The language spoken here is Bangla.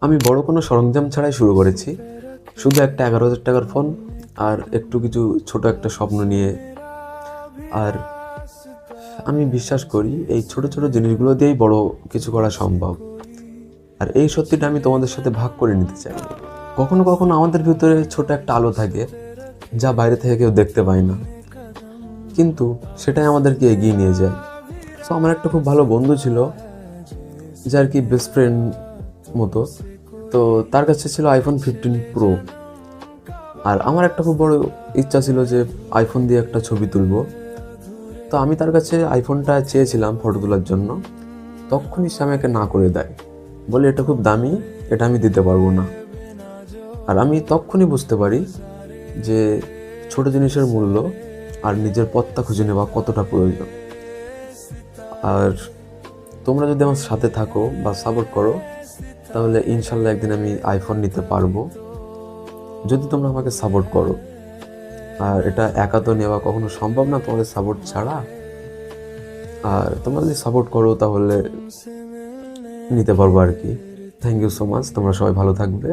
আমি বড় কোনো সরঞ্জাম ছাড়াই শুরু করেছি, শুধু একটা 11,000 টাকার ফোন আর একটু কিছু ছোট একটা স্বপ্ন নিয়ে। আর আমি বিশ্বাস করি এই ছোট ছোট জিনিসগুলো দিয়েই বড় কিছু করা সম্ভব। আর এই সত্যিটা আমি তোমাদের সাথে ভাগ করে নিতে চাই। কখনো কখনো আমাদের ভিতরে ছোট একটা আলো থাকে, যা বাইরে থেকে কেউ দেখতে পায় না, কিন্তু সেটাই আমাদেরকে এগিয়ে নিয়ে যায়। সো আমার একটা খুব ভালো বন্ধু ছিল, যে আর কি বেস্ট ফ্রেন্ড মতো। তো তার কাছে ছিল আইফোন 15 প্রো। আর আমার একটা খুব বড় ইচ্ছা ছিল যে আইফোন দিয়ে একটা ছবি তুলবো। তো আমি তার কাছে আইফোনটা চেয়েছিলাম ফটো তোলার জন্য। তখনই সে আমাকে না করে দেয়, বলে এটা খুব দামি, এটা আমি দিতে পারবো না। আর আমি তখনই বুঝতে পারি যে ছোট জিনিসের মূল্য আর নিজের পথটা খুঁজে নেওয়া কতটা প্রয়োজন। আর তোমরা যদি আমার সাথে থাকো বা সাপোর্ট করো, তাহলে ইনশাল্লাহ একদিন আমি আইফোন নিতে পারবো, যদি তোমরা আমাকে সাপোর্ট করো। আর এটা একা তো নেওয়া কখনো সম্ভব না তোমাদের সাপোর্ট ছাড়া। আর তোমরা যদি সাপোর্ট করো তাহলে নিতে পারবো আর কি। থ্যাংক ইউ সো মাচ, তোমরা সবাই ভালো থাকবে।